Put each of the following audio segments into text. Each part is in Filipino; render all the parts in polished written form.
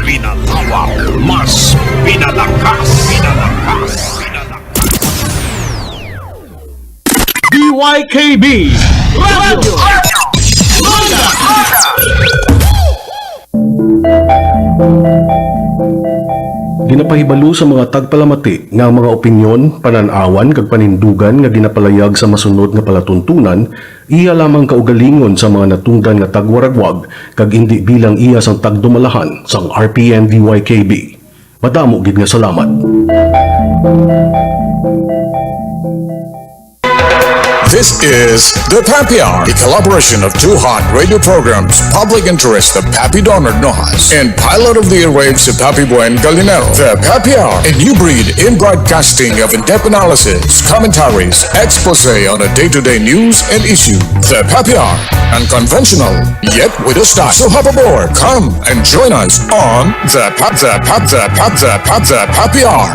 Pinalawak, mas pinalakas. DYKB Radio Ginapahibalo sa mga tagpalamati nga mga opinyon, pananawan kag panindugan nga ginapalayag sa masunod nga palatuntunan iya lamang kaugalingon sa mga natunggan nga tagwaragwag kag indi bilang iya sang tagdumalahan sang RPN DYKB. Madamo gid nga salamat. This is the Papi Hour, a collaboration of two hot radio programs, Public Interest of Papi Donard Nojas and Pilot of the Airwaves of Papi Buen Galinero. The Papi Hour, a new breed in broadcasting of in-depth analysis, commentaries, expose on a day-to-day news and issue. The Papi Hour, unconventional, yet with a style. So hop aboard, come and join us on the Papi Hour.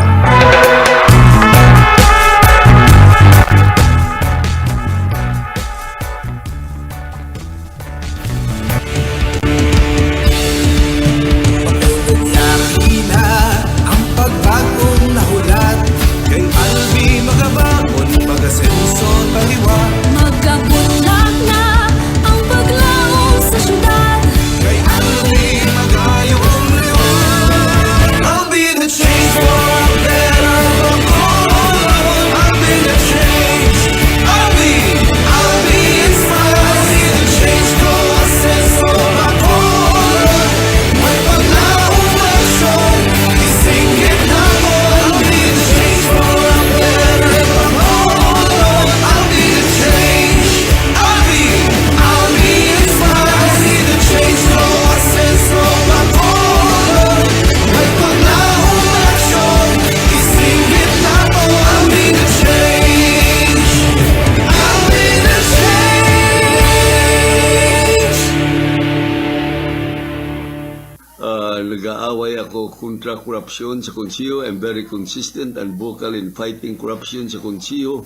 Nag-aaway ako kontra korupsyon sa Konseyo. I'm very consistent and vocal in fighting corruption sa Konseyo.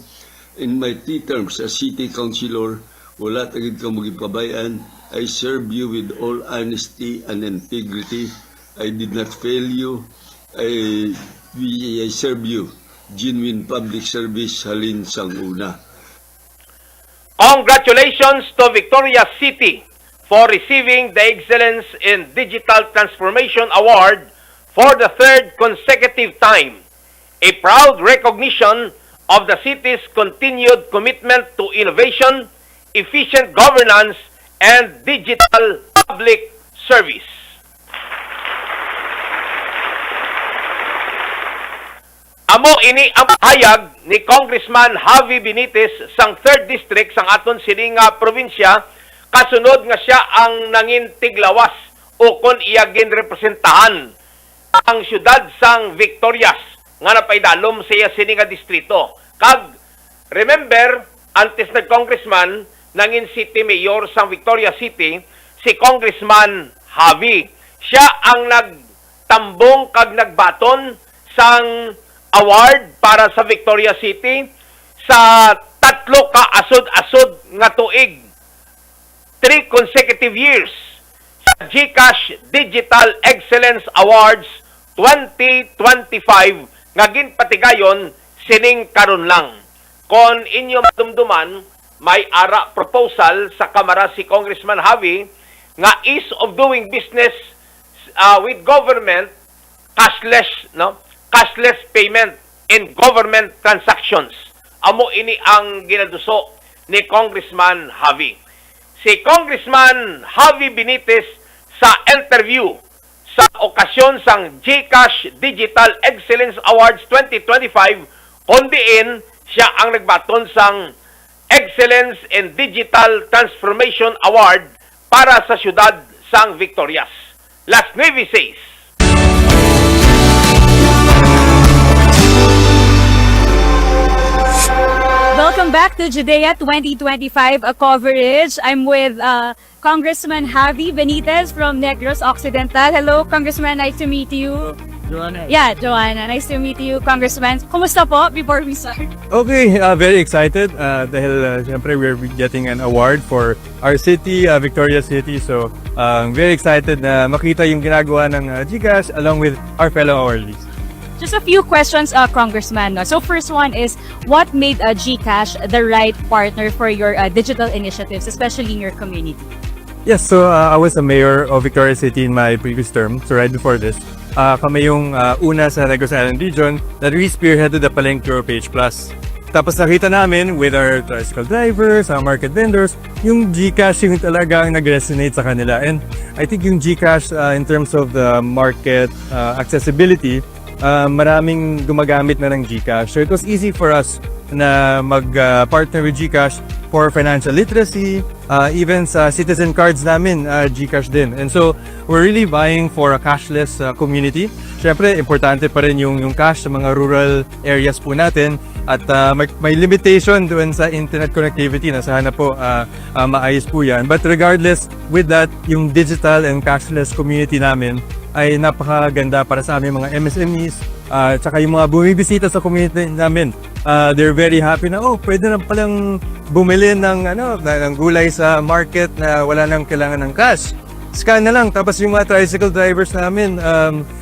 In my 3 terms as City Councilor, wala tagid ka magipabayan. I serve you with all honesty and integrity. I did not fail you. I serve you. Genuine public service halin sang una. Congratulations to Victoria City for receiving the Excellence in Digital Transformation Award for the 3rd consecutive time, a proud recognition of the city's continued commitment to innovation, efficient governance, and digital public service. Amo ini ang pahayag ni Congressman Javi Benitez sang 3rd District sang aton sininga probinsya, kasunod nga siya ang nangin tiglawas o kon iya ginrepresentahan ang syudad sang Victorias nga napaidalom siya sininga distrito. Kag remember, antes na congressman nangin city mayor sang Victoria City si Congressman Javi. Siya ang nagtambong kag nagbaton sang award para sa Victoria City sa 3 ka asod-asod nga tuig. 3 consecutive years sa GCash Digital Excellence Awards 2025 nga ginpatigayon sining karon lang. Kon inyo madumduman, may ara proposal sa Kamara si Congressman Javi nga ease of doing business with government, cashless payment in government transactions. Amo ini ang ginaduso ni Congressman Javi. Si Congressman Javi Benitez sa interview sa okasyon sang GCash Digital Excellence Awards 2025 kundiin siya ang nagbaton sang Excellence in Digital Transformation Award para sa syudad sang Victorias. Las 9:06. Welcome back to Judea 2025 coverage. I'm with Congressman Javi Benitez from Negros Occidental. Hello, Congressman. Nice to meet you. Yeah, Joanna. Nice to meet you, Congressman. Kumusta po before we start? Okay, very excited dahil siyempre we're getting an award for our city, Victoria City. So, very excited na makita yung ginagawa ng GCash along with our fellow awardees. Just a few questions, Congressman. No? So first one is, what made GCash the right partner for your digital initiatives, especially in your community? Yes, so I was a mayor of Victoria City in my previous term, so right before this. Kami yung una sa Negros Island region that really spearheaded the Palengke Euro Page Plus. Tapos nakita namin with our tricycle drivers, our market vendors, yung GCash yung talagang nag-resonate sa kanila. And I think yung GCash in terms of the market accessibility, maraming gumagamit na ng GCash. So it was easy for us na mag-partner with GCash for financial literacy, even sa citizen cards namin, GCash din. And so, we're really vying for a cashless community. Siyempre, importante pa rin yung cash sa mga rural areas po natin. At may limitation doon sa internet connectivity na sana po maayos po yan. But regardless, with that, yung digital and cashless community namin ay napakaganda para sa aming mga MSMEs, tsaka yung mga bumibisita sa community namin. They're very happy na, pwede na palang bumili ng gulay sa market na wala nang kailangan ng cash. Scan na lang. Tapos yung mga tricycle drivers namin,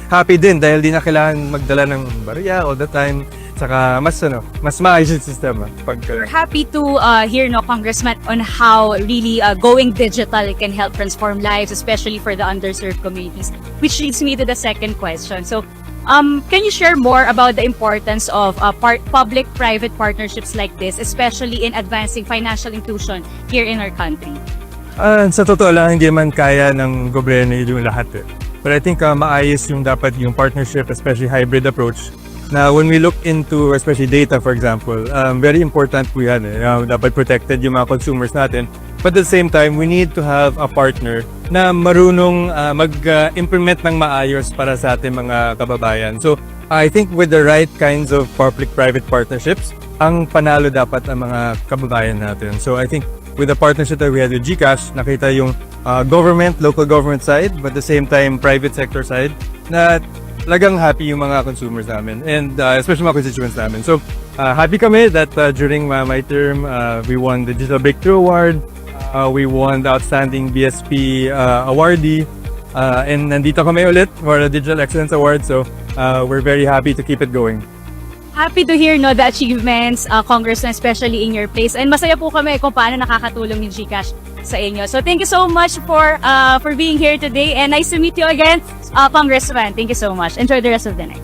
happy din dahil di na kailangan magdala ng barya all the time. Saka mas maayos yung sistema. We're happy to hear, no, Congressman, on how really going digital can help transform lives, especially for the underserved communities. Which leads me to the second question. So, can you share more about the importance of public-private partnerships like this, especially in advancing financial inclusion here in our country? Sa totoo lang, hindi man kaya ng gobyerno yung lahat. But I think maayos yung dapat yung partnership, especially hybrid approach. Now, when we look into, especially data, for example, very important po yan. Dapat protected yung mga consumers natin. But at the same time, we need to have a partner na marunong mag-implement ng maayos para sa ating mga kababayan. So, I think with the right kinds of public-private partnerships, ang panalo dapat ang mga kababayan natin. So, I think with the partnership that we had with GCash, nakita yung government, local government side, but at the same time, private sector side, na talagang happy yung mga consumers namin and especially mga constituents namin. So, happy kami that during my term, we won the Digital Breakthrough Award, we won the Outstanding BSP Awardee, and nandito kami ulit for the Digital Excellence Award. So, we're very happy to keep it going. Happy to hear, no, the achievements, Congressman, especially in your place. And masaya po kami kung paano nakakatulong yung GCash sa inyo. So thank you so much for being here today, and nice to meet you again, Congressman. Thank you so much. Enjoy the rest of the night.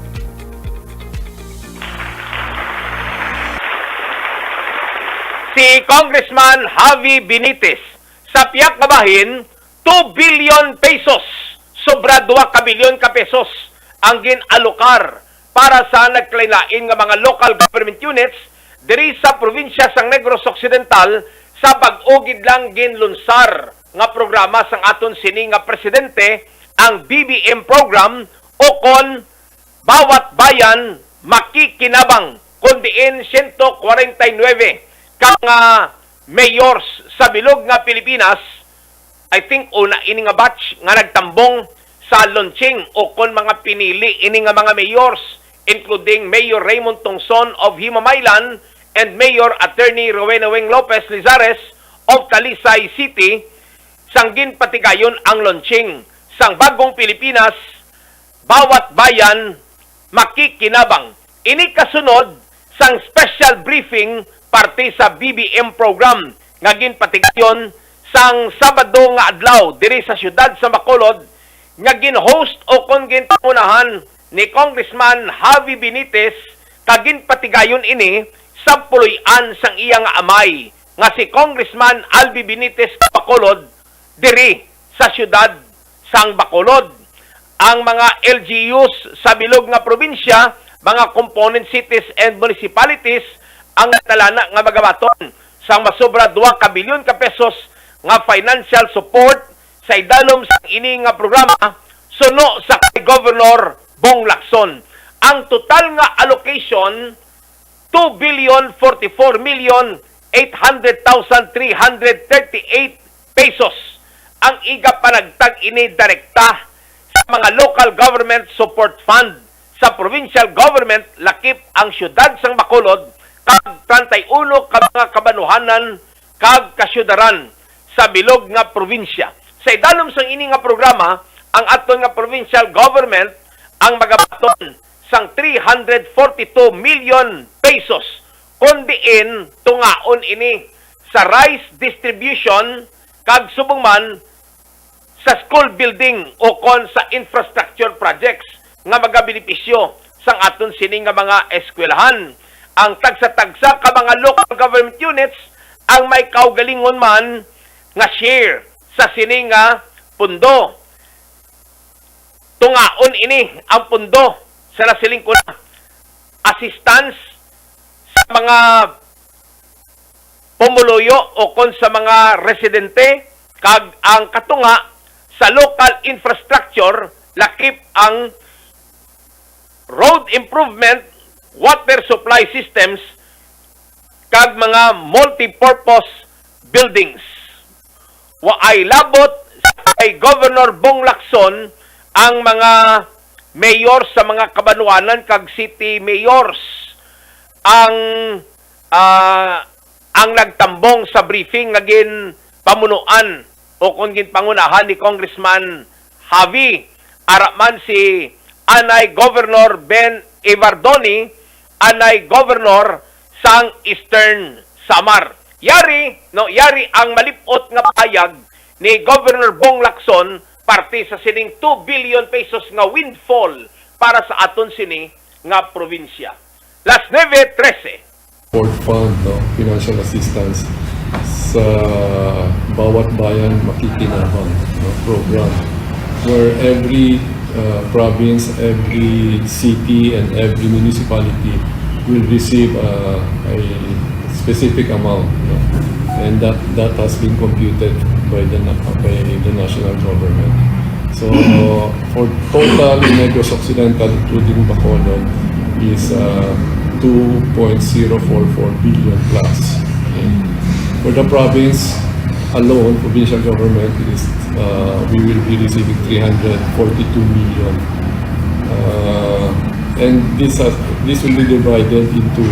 Si Congressman Javi Benitez sa piyak na bahin, 2 billion pesos, sobra 2 kabilyon ka pesos ang ginalokar para sa nagkalain nga mga local government units diri sa probinsya sang Negros Occidental sa pag-ugid lang ginlunsar nga programa sang aton sini nga presidente, ang BBM program o kon bawat bayan makikinabang kun diin 149 ka mayors sa bilog nga Pilipinas. I think una ini nga batch nga nagtambong sa launching o kon mga pinili ini nga mga mayors, including Mayor Raymond Tongson of Himamaylan and Mayor Attorney Rowena Weng Lopez Lizares of Talisay City. Sanggin patigayon ang launching sang bagong Pilipinas, bawat bayan makikinabang. Ini kasunod sang special briefing parte sa BBM program nga ginpatigayon sang Sabado nga adlaw diri sa siyudad sa Bacolod nga gin-host o kon ginpangunahan ni Congressman Javi Benitez kagin patigayon ini sa puloy-an sang iya nga amay nga si Congressman Albi Benitez Bacolod diri sa siyudad sang Bacolod. Ang mga LGUs sa bilog nga probinsya, mga component cities and municipalities ang talana nga magabaton sang masobra 2 kabilyon ka pesos nga financial support sa idalom sa ini nga programa suno sa kay Governor Bong Lacson. Ang total nga allocation 2,044,800,338 pesos ang iga panagtag ini direkta sa mga local government support fund sa provincial government lakip ang syudad sang Bacolod kag 31 ka mga kabanuhanan kag kasyudaran sa bilog nga probinsya. Sa idalom sang ini nga programa, ang aton nga provincial government ang magabaton sang 342 million pesos kundiin tungaon ini sa rice distribution kag subong man sa school building o kon sa infrastructure projects nga magabenepisyo sang aton sini nga mga eskwelahan. Ang tagsa-tagsa ka mga local government units ang may kaugalingon man nga share sa sini nga pundo. Tungaon ini ang pundo sa nasiling ko na assistance sa mga pumuluyo o kon sa mga residente kag ang katunga sa local infrastructure lakip ang road improvement, water supply systems, kag mga multi-purpose buildings. Waay labot kay Governor Bong Lacson ang mga mayor sa mga kabanuanan kag city mayors ang nagtambong sa briefing nga gin pamunuan o kung gin pangunahan ni Congressman Javi araman si Anay Governor Ben Ibardoni, Anay Governor sang Eastern Samar. Yari ang malipot nga payag ni Governor Bong Lacson parte sa sining 2 billion pesos nga windfall para sa aton sini nga probinsya. Las 9:13. Port Fund, no? Financial assistance sa bawat bayan makikinabang, no? Program where every province, every city, and every municipality will receive a specific amount, no? And that has been computed by the national government. So for total in Negros Occidental, including Bacolod, is 2.044 billion plus. For the province alone, provincial government is we will be receiving 342 million, and this will be divided into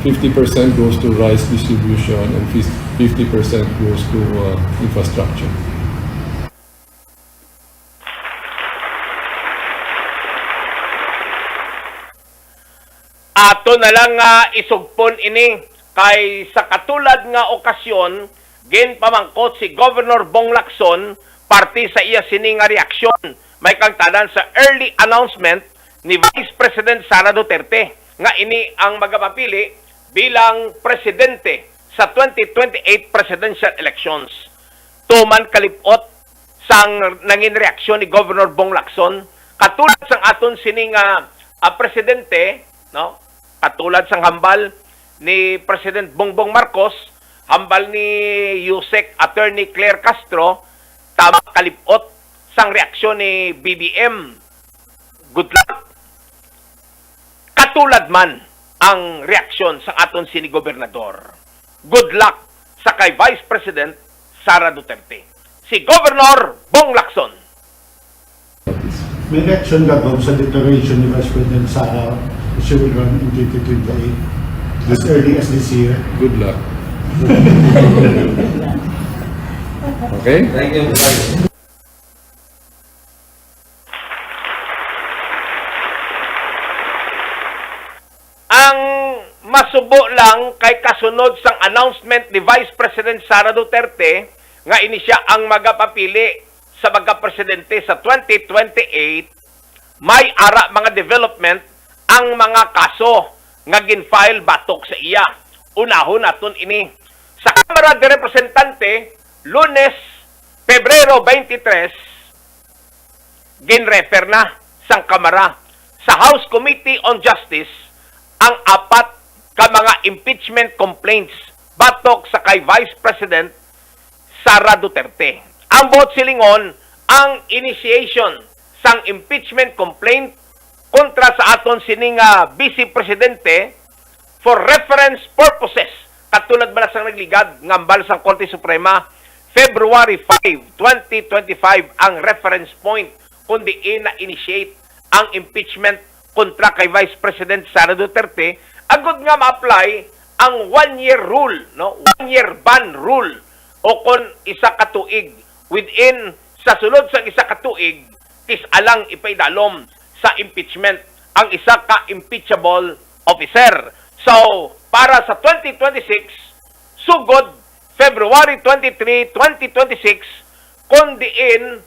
50% goes to rice distribution and 50% goes to infrastructure. Ato na lang nga isugpon ini kay sa katulad nga okasyon gin pamangkot si Governor Bong Lacson parte sa iya sini nga reaksyon may kangtanan sa early announcement ni Vice President Sara Duterte nga ini ang magapapili bilang presidente sa 2028 presidential elections. Tuman kalipot sang nangin reaksyon ni Governor Bong Lacson katulad sang aton sini nga presidente, no? Katulad sang hambal ni President Bongbong Marcos, hambal ni Yusek Attorney Claire Castro, tama kalipot sang reaksyon ni BBM. Good luck. Katulad man ang reaksyon sa aton sini gobernador. Good luck sa kay Vice President Sara Duterte. Si Governor Bong Lacson. May reaction ka ba sa declaration ni Vice President Sara that she will run in 2028 as early as this year? Good luck. Okay? Thank you. Ang masubo lang kay kasunod sang announcement ni Vice President Sara Duterte nga ini siya ang magapapili sa magka-presidente sa 2028, may ara mga development ang mga kaso nga gin-file batok sa iya. Unahon naton ini sa Kamara de Representante, Lunes, Pebrero 23, gin-refer na sang Kamara sa House Committee on Justice ang 4 ka mga impeachment complaints batok sa kay Vice President Sara Duterte. Ang bot silingon ang initiation sang impeachment complaint kontra sa aton sining Vice Presidente for reference purposes. Katulad ba na sang nagligad ngambal sang Korte Suprema, February 5, 2025 ang reference point kundi na-initiate ang impeachment kontra kay Vice President Sara Duterte, agud nga ma-apply ang 1-year rule, no? 1-year ban rule. O kung isa ka tuig within sa sulod sa isa ka tuig, tis alang ipaidalom sa impeachment ang isa ka impeachable officer. So, para sa 2026, sugod February 23, 2026, kundiin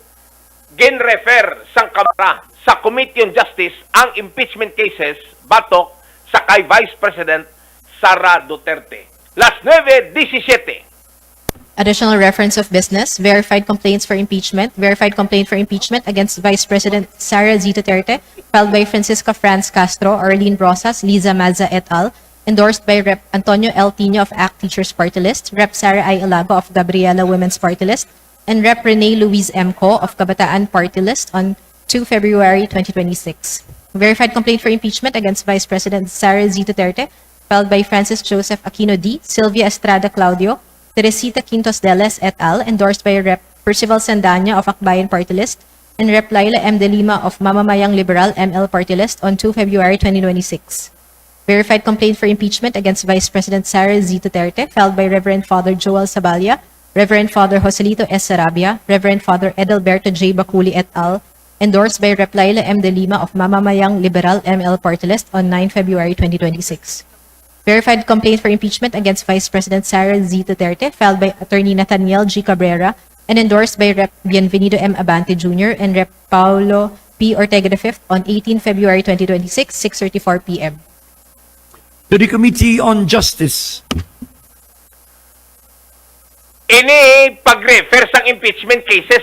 gin-refer sang Kamara sa Committee on Justice ang impeachment cases batok sa kay Vice President Sara Duterte. Las 9:17. Additional reference of business, verified complaint for impeachment against Vice President Sara Z. Duterte, filed by Francisca Franz Castro, Arlene Rosas, Liza Mazza et al., endorsed by Rep. Antonio L. Tino of ACT Teachers Party List, Rep. Sara I. Alago of Gabriela Women's Party List, and Rep. Rene Louise M. Co. of Kabataan Party List on 2 February 2026. Verified complaint for impeachment against Vice President Sara Z. Duterte, filed by Francis Joseph Aquino D., Sylvia Estrada Claudio, Teresita Quintos Deles et al., endorsed by Rep. Percival Sandanya of Akbayan Party List, and Rep. Laila M. De Lima of Mamamayang Liberal ML Party List on 2 February 2026. Verified complaint for impeachment against Vice President Sara Z. Duterte, filed by Reverend Father Joel Sabalia, Reverend Father Joselito S. Sarabia, Reverend Father Edelberto J. Baculi et al., endorsed by Rep. Laila M. De Lima of Mamamayang Liberal ML Party List on 9 February 2026. Verified complaint for impeachment against Vice President Sara Z. Duterte, filed by Attorney Nathaniel G. Cabrera, and endorsed by Rep. Bienvenido M. Abante Jr. and Rep. Paulo P. Ortega V on 18 February 2026, 6:34 p.m. To the Committee on Justice. Ini pag-refer sang impeachment cases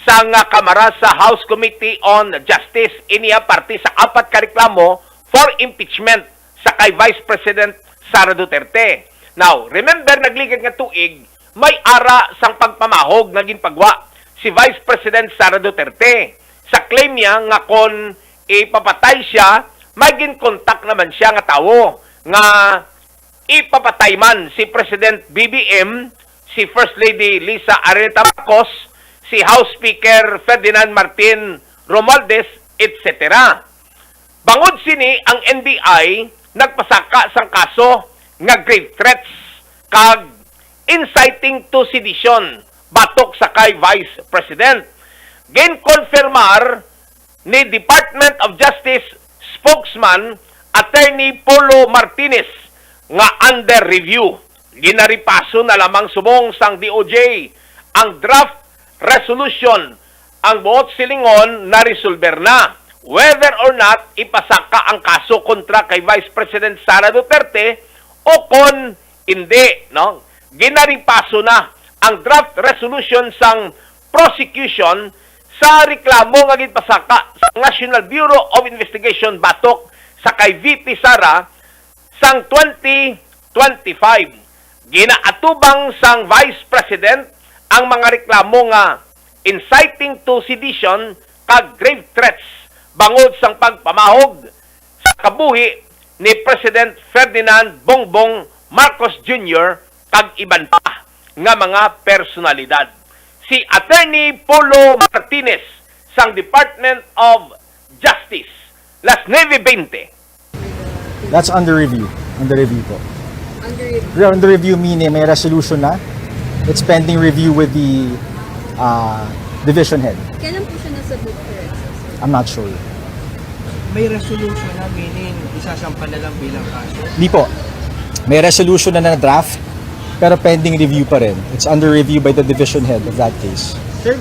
sang Kamara sa House Committee on Justice. Ini parte sa 4 ka reklamo for impeachment sa kay Vice President Sara Duterte. Now, remember, nagligad nga tuig, may ara sang pagpamahog naging pagwa si Vice President Sara Duterte. Sa claim niya nga kon ipapatay siya, maging kontak naman siya nga tawo nga ipapatay man si President BBM, si First Lady Lisa Araneta Marcos, si House Speaker Ferdinand Martin Romualdez, etc. Bangod sini ang NBI nagpasaka sang kaso nga grave threats kag inciting to sedition batok sa kay Vice President. Gin-confirmar ni Department of Justice spokesman Attorney Polo Martinez nga under review. Ginaripaso na lamang subong sang DOJ ang draft resolution. Ang buot silingon na resolver na whether or not ipasaka ang kaso kontra kay Vice President Sara Duterte o kon hindi, no? Ginaripaso na ang draft resolution sang prosecution sa reklamo nga gipasaka sa National Bureau of Investigation batok sa kay VP Sara sang 2025. Ginaatubang sang Vice President ang mga reklamo nga inciting to sedition kag grave threats bangod sang pagpamahog sa kabuhi ni President Ferdinand Bongbong Marcos Jr. kag iban pa nga mga personalidad. Si Attorney Polo Martinez sang Department of Justice. Las 9:20. That's under review. Under review po. Under review meaning may resolution na. It's pending review with the division head. Kailan po siya nasabot for exercise? I'm not sure. May resolution na, meaning isasampa na lang bilang kaso. Hindi po. May resolution na draft, pero pending review pa rin. It's under review by the division head of that case. Sir,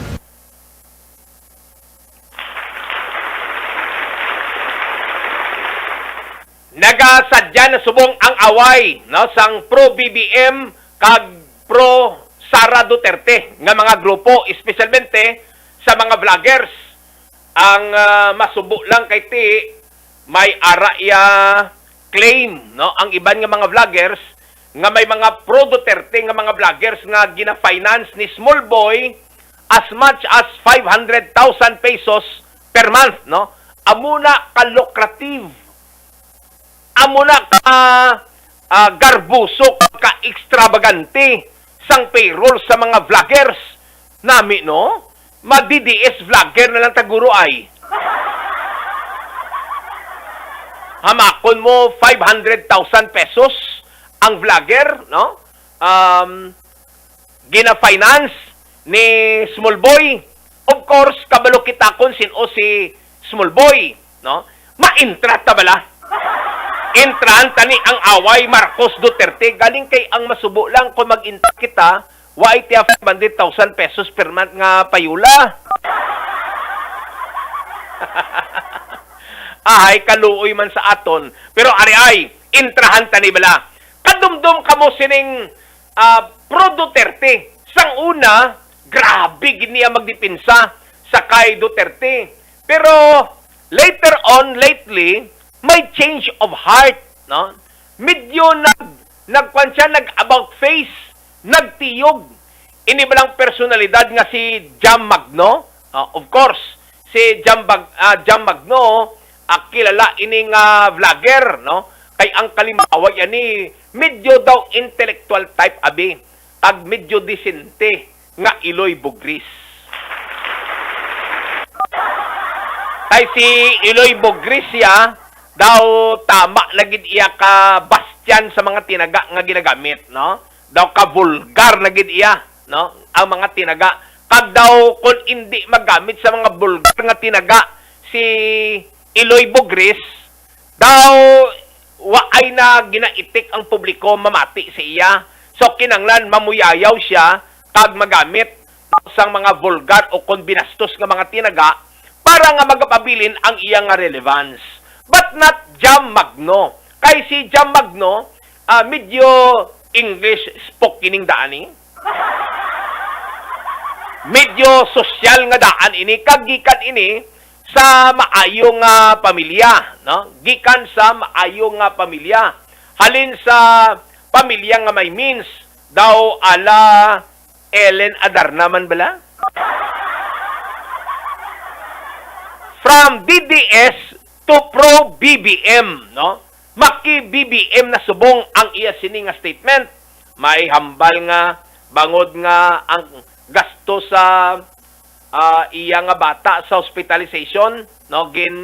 Nagasadya na subong ang away, no, sang pro-BBM kag pro-Sara Duterte nga mga grupo, espesyalmente sa mga vloggers. Ang masubo lang kay ti may araya claim, no, ang iban nga mga vloggers nga may mga pro-Duterte nga mga vloggers nga gina-finance ni small boy as much as 500,000 pesos per month, no? Amuna ka lucrative, amuna ka garbuso, ka extravagante sang payroll sa mga vloggers nami, no? Madi-DS vlogger na lang taguro ay. Hamakon mo 500,000 pesos ang vlogger, no? Gina-finance ni Small Boy. Of course, kabalo kita kung sino si Small Boy, no? Ma-intra ta bala. Intrahan tani ang away Marcos Duterte. Galing kay ang masubo lang kung mag-intra kita, wa iti 500,000 pesos per month nga payula. Ahay, kaluoy man sa aton. Pero ari-ay, intrahan tani bala. Kadumdum kamo sining pro Duterte. Sang una, grabe giniya magdipinsa sa kay Duterte. Pero later on, lately, may change of heart, no? Medyo nagkwan siya, nag-about face, nagtiyog. Inibalang personalidad nga si Jam Magno. Of course, si Jam Magno, kilala ining vlogger, no? Kay ang kalimawa yan medyo daw intellectual type abi, tag medyo disente nga Iloy Bugris. Kay si Iloy Bugris ya, daw tama nagid iya ka bastian sa mga tinaga nga ginagamit, no? Daw ka vulgar nagid iya, no? Ang mga tinaga kag daw kung hindi magamit sa mga vulgar nga tinaga si Iloy Bugris, daw waay na ginaitik ang publiko mamati sa iya. So kinanglan mamuyayaw siya kag magamit sang mga vulgar o kung binastos nga mga tinaga para nga magapabilin ang iyang relevance. But not Jam Magno. Kay si Jam Magno, medyo English spokening daani. Medyo sosyal nga daan ini, kagikan ini sa maayong pamilya, no? Gikan sa maayong pamilya. Halin sa pamilya nga may means, daw ala Ellen Adarna man bala? From DDS to pro BBM, no? Maki BBM na subong ang iya sini nga statement. May hambal nga bangod nga ang gasto sa iya nga bata sa hospitalization, no? Gin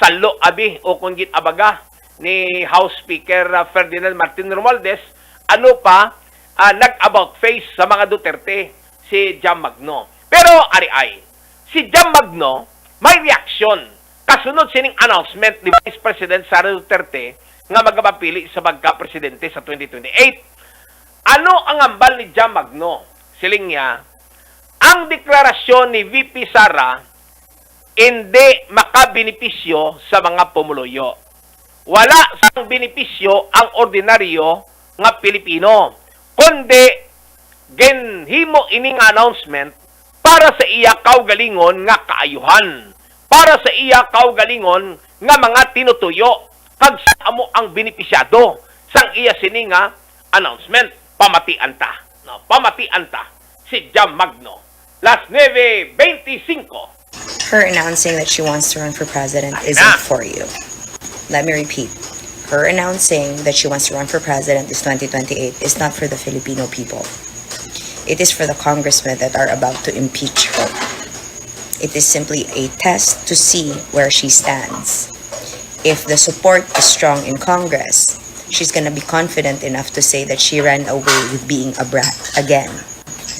salo abi o kung gin abaga ni House Speaker Ferdinand Martin Romualdez, ano pa nag-about face sa mga Duterte si Jam Magno. Pero ari-ay, si Jam Magno may reaksyon kasunod sining announcement ni Vice President Sara Duterte nga magapapili sa pagka-presidente sa 2028. Ano ang ambal ni Jam Magno? Siling niya, ang deklarasyon ni VP Sara hindi makabenepisyo sa mga pumuluyo. Wala sang benepisyo ang ordinaryo nga Pilipino, kundi genhimo ining announcement para sa iya kaugalingon nga kaayuhan, para sa iya kaugalingon nga mga tinutuyo, kag sa amo ang benepisyado sang iya sininga announcement. Pamatian ta, no? Pamatian ta si Jam Magno. Las 9:25. Her announcing that she wants to run for president isn't for you. Let me repeat. Her announcing that she wants to run for president this 2028 is not for the Filipino people. It is for the congressmen that are about to impeach her. It is simply a test to see where she stands. If the support is strong in Congress, she's gonna be confident enough to say that she ran away with being a brat again.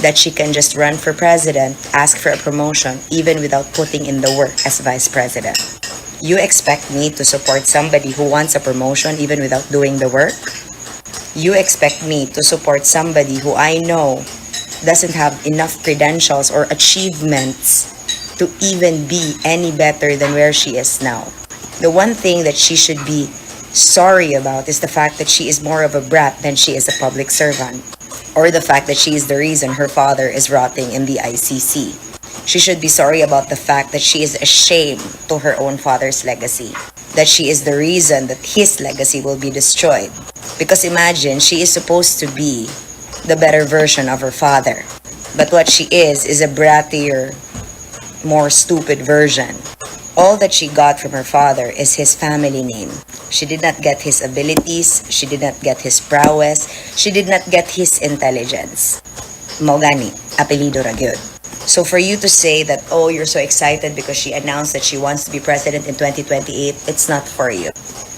That she can just run for president, ask for a promotion, even without putting in the work as vice president. You expect me to support somebody who wants a promotion even without doing the work? You expect me to support somebody who I know doesn't have enough credentials or achievements to even be any better than where she is now. The one thing that she should be sorry about is the fact that she is more of a brat than she is a public servant, or the fact that she is the reason her father is rotting in the ICC. She should be sorry about the fact that she is ashamed to her own father's legacy, that she is the reason that his legacy will be destroyed. Because imagine, she is supposed to be the better version of her father, but what she is a brattier, more stupid version. All that she got from her father is his family name. She did not get his abilities, she did not get his prowess, she did not get his intelligence. Mo gani, apelido ra gyud. So for you to say that, oh, you're so excited because she announced that she wants to be president in 2028, it's not for you.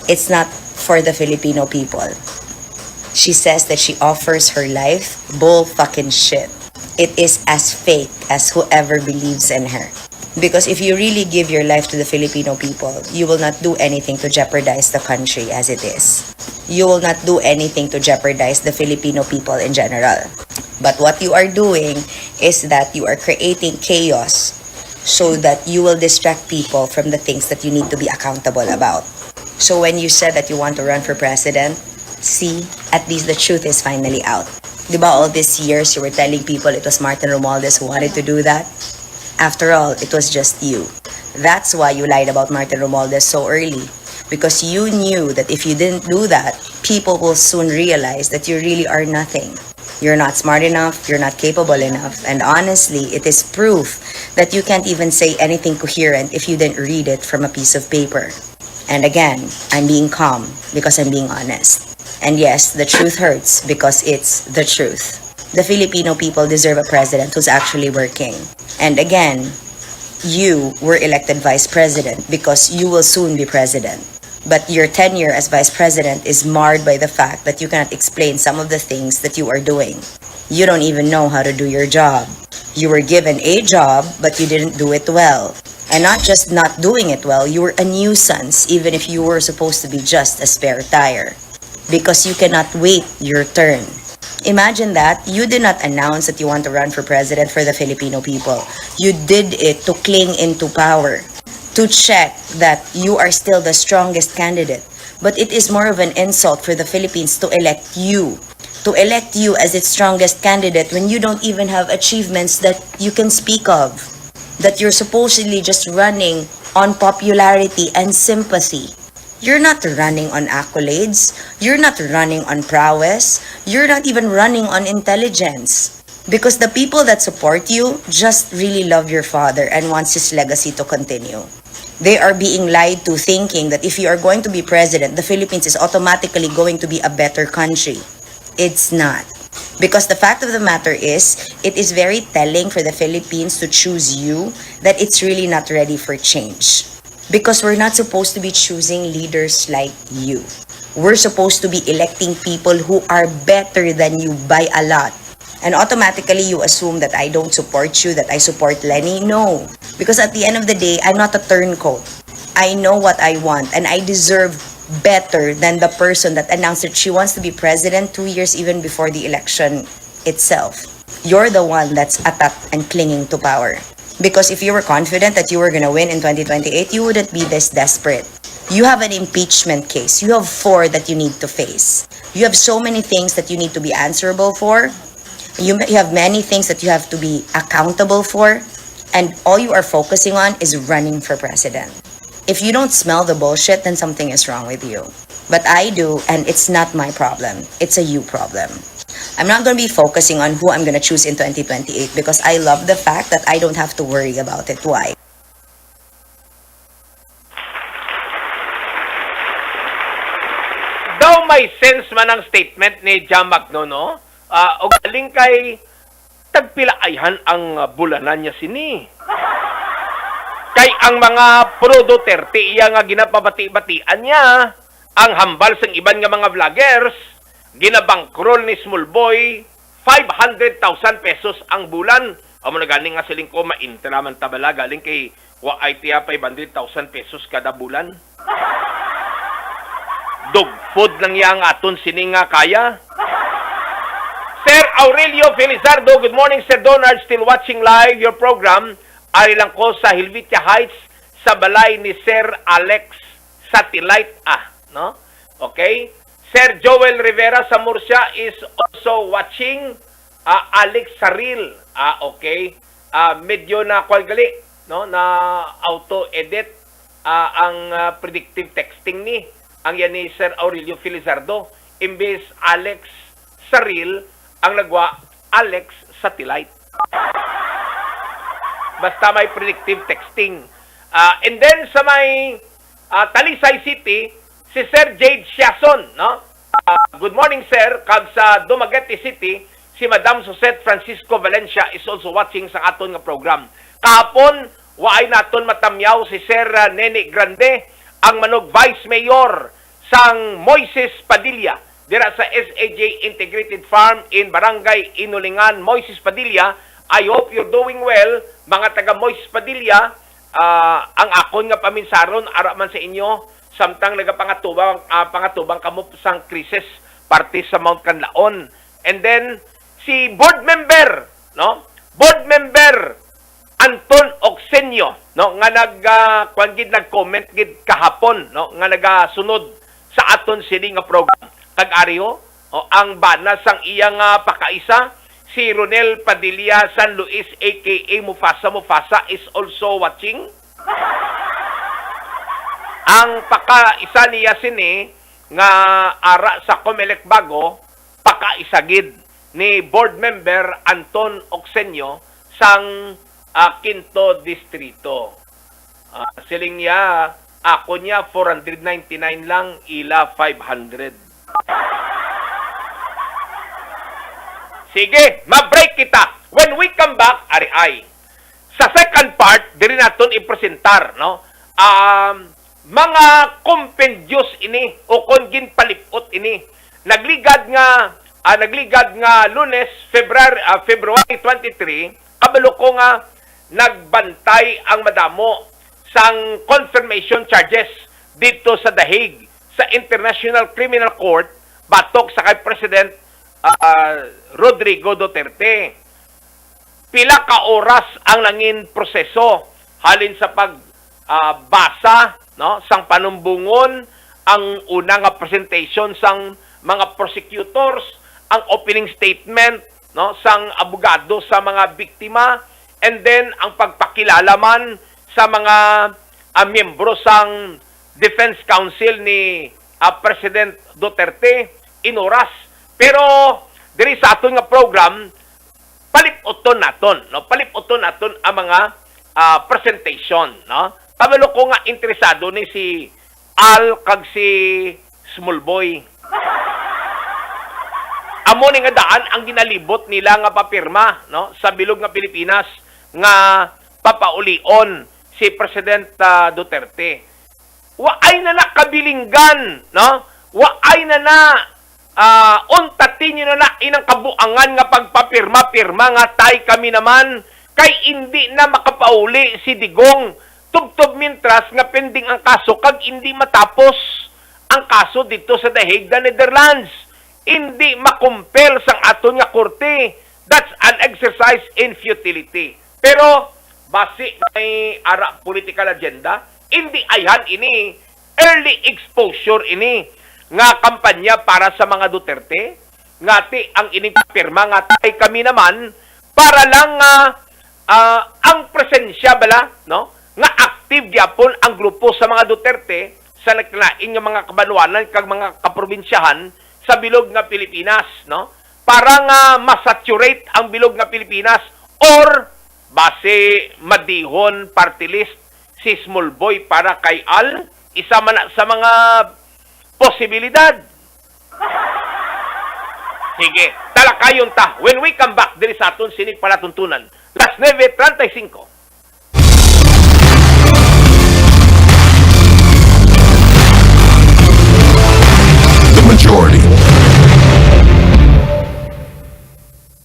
It's not for the Filipino people. She says that she offers her life. Bull fucking shit. It is as fake as whoever believes in her. Because if you really give your life to the Filipino people, you will not do anything to jeopardize the country as it is. You will not do anything to jeopardize the Filipino people in general. But what you are doing is that you are creating chaos so that you will distract people from the things that you need to be accountable about. So when you said that you want to run for president, see, at least the truth is finally out. Diba all these years you were telling people it was Martin Romualdez who wanted to do that? After all, it was just you. That's why you lied about Martin Romualdez so early. Because you knew that if you didn't do that, people will soon realize that you really are nothing. You're not smart enough, you're not capable enough, and honestly, it is proof that you can't even say anything coherent if you didn't read it from a piece of paper. And again, I'm being calm because I'm being honest. And yes, the truth hurts because it's the truth. The Filipino people deserve a president who's actually working. And again, you were elected vice president because you will soon be president. But your tenure as vice president is marred by the fact that you cannot explain some of the things that you are doing. You don't even know how to do your job. You were given a job, but you didn't do it well. And not just not doing it well, you were a nuisance even if you were supposed to be just a spare tire. Because you cannot wait your turn. Imagine that, you did not announce that you want to run for president for the Filipino people. You did it to cling into power, to check that you are still the strongest candidate. But it is more of an insult for the Philippines to elect you as its strongest candidate when you don't even have achievements that you can speak of. That you're supposedly just running on popularity and sympathy. You're not running on accolades. You're not running on prowess. You're not even running on intelligence. Because the people that support you just really love your father and wants his legacy to continue. They are being lied to thinking that if you are going to be president, the Philippines is automatically going to be a better country. It's not. Because the fact of the matter is, it is very telling for the Philippines to choose you that it's really not ready for change. Because we're not supposed to be choosing leaders like you. We're supposed to be electing people who are better than you by a lot. And automatically you assume that I don't support you, that I support Lenny. No. Because at the end of the day, I'm not a turncoat. I know what I want and I deserve better than the person that announced that she wants to be president 2 years even before the election itself. You're the one that's attacked and clinging to power. Because if you were confident that you were going to win in 2028, you wouldn't be this desperate. You have an impeachment case. You have 4 that you need to face. You have so many things that you need to be answerable for. You have many things that you have to be accountable for. And all you are focusing on is running for president. If you don't smell the bullshit, then something is wrong with you. But I do, and it's not my problem. It's a you problem. I'm not going to be focusing on who I'm going to choose in 2028 because I love the fact that I don't have to worry about it. Why? Daw may sense man ang statement ni Jam Magno, no? O galing kay tagpilaayhan ang bulanan niya sini. Kay ang mga pro-Duterte iya nga ginapabati-batian niya, ang hambal sang iban nga mga vloggers, ginabangkrol ni Small Boy 500,000 pesos ang bulan. Amo na galing nga siling ko maintraman tabala galing kay wa ay tiya 500,000 pesos kada bulan. Dog food lang yang aton sining nga kaya. Sir Aurelio Felizardo, good morning Sir Donard, still watching live your program. Ari lang ko sa Helvetia Heights sa balay ni Sir Alex Satellite no? Okay? Sir Joel Rivera sa Murcia is also watching. Alex Saril. Okay. Medyo na kwalgali, no? Na auto-edit ang predictive texting ni. Ang yan ni Sir Aurelio Felizardo. Imbes Alex Saril, ang nagwa Alex Satellite. Basta may predictive texting. And then sa may Talisay City, si Sir Jade Siason, no? Good morning, sir. Kag sa Dumaguete City, si Madam Sosette Francisco Valencia is also watching sa aton nga program. Kahapon, waay naton matamyaw si Sir Nene Grande, ang manog Vice Mayor sang Moises Padilla, dira sa SAJ Integrated Farm in Barangay Inulingan, Moises Padilla. I hope you're doing well, mga taga Moises Padilla. Ang akon nga paminsaron, ara man sa inyo, samtang pangatubang kamo sang krisis, parte sa Mount Canlaon. And then, si board member, no? Board member Anton Oxenio, no, nga nag-comment gid kahapon, no, nga nagasunod sa aton sini nga program. Kag-ariyo, ang bana sang iyang pakaisa, si Ronel Padilla San Luis aka Mufasa is also watching. Ang pakaisa niya sini nga ara sa Comelec Bago, pakaisagid ni board member Anton Oxenio sang Quinto Distrito. Siling niya, ako niya 499 lang, ila 500. Sige, ma-break kita. When we come back, ari-ay. Sa second part, diri naton ipresentar, no? Mga kompendyos ini o kon ginpalipot ini. Nagligad nga Lunes, February 23, kabalo ko nga nagbantay ang madamo sang confirmation charges dito sa The Hague sa International Criminal Court batok sa kay President Rodrigo Duterte. Pila ka oras ang nangin proseso halin sa pagbasa, no, sang panumbungon, ang una nga presentation sang mga prosecutors, ang opening statement, no, sang abogado sa mga biktima, and then ang pagpakilala man sa mga miyembro sang Defense Council ni President Duterte inoras. Pero diri sa aton nga program palipoton naton, no, palipoton naton ang mga presentation, no. Kabalo ko nga interesado ni si Al kag si Small Boy. Amo ni nga daan ang ginalibot nila nga papirma, no, sa bilog nga Pilipinas nga papaulion si President Duterte. Waay na nakabilinggan, no? Waay na untatin nyo na inang kabuangan nga pagpapirma-pirma nga tay kami naman kay hindi na makapauli si Digong tubtob mintras nga pending ang kaso kag hindi matapos ang kaso dito sa The Hague, the Netherlands. Hindi makumpel sang aton nga korte. That's an exercise in futility. Pero base may ara political agenda, hindi ayhan ini early exposure ini nga kampanya para sa mga Duterte, ngati ang ining pirma nga tay kami naman para lang ang presensya bala, no, nga active gyapon ang grupo sa mga Duterte sa nagkalain nga mga kabanwanan kag mga kaprobinsyahan sa bilog nga Pilipinas, no, para nga masaturate ang bilog nga Pilipinas or base madihon party list si Small Boy para kay Al, isa man sa mga posibilidad. Sige, talakayon ta. When we come back, diri sa aton sinig palatuntunan. Las 9:35. The majority.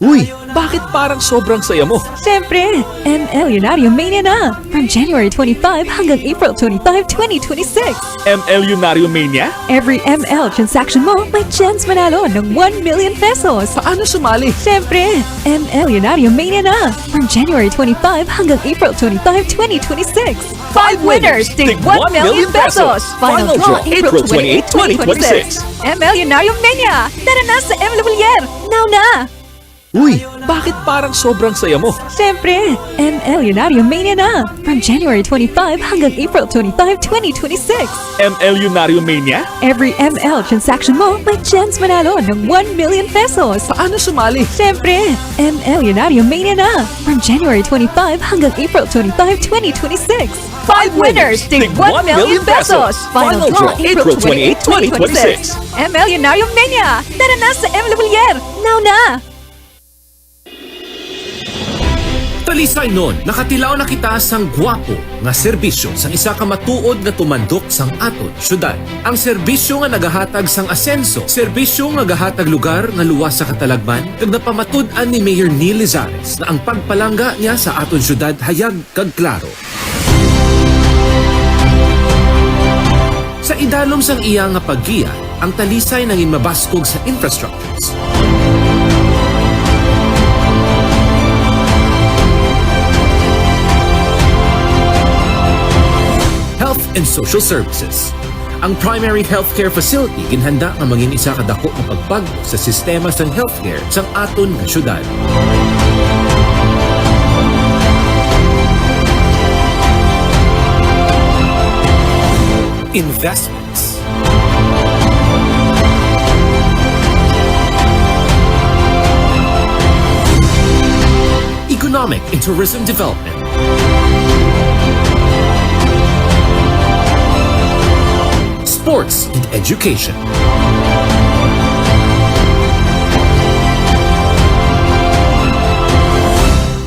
Uy, bakit parang sobrang saya mo? Siyempre, ML Unarium Mania na! From January 25 hanggang April 25, 2026! ML Unarium Mania? Every ML transaction mo, may chance manalo ng 1 million pesos! Paano sumali? Siyempre, ML Unarium Mania na! From January 25 hanggang April 25, 2026! 5 winners, tig 1 million pesos! Final draw, April 28, 2026! ML Unarium Mania! Tara na sa ML Villar! Now na! Uy, bakit parang sobrang saya mo? Siyempre, ML Unarium Mania na! From January 25 hanggang April 25, 2026! ML Unarium Mania? Every ML transaction mo, may chance manalo ng 1 million pesos! Paano sumali? Siyempre, ML Unarium Mania na! From January 25 hanggang April 25, 2026! 5 winners, tig 1 million pesos! Final draw, April 28, 2026! ML Unarium Mania! Tara na sa ML Villar! Now na! Talisay nun, nakatilaw na kita sang gwapo nga serbisyo sang isa ka matuod nga tumandok sang aton syudad. Ang serbisyo nga nagahatag sang asenso, serbisyo nga nagahatag lugar nga luwas sa katalagman, kag napamatud-an ni Mayor Neil Lizares na ang pagpalangga niya sa aton syudad hayag kag klaro. Sa idalom sang iya nga paggiya, ang Talisay nangin mabaskog sa infrastructures. Health and Social Services. Ang primary healthcare facility ginhanda nga maging isa ka dako nga pagbago sa sistema sang healthcare sang aton nga syudad. Investments. Economic and tourism development. Sports and education.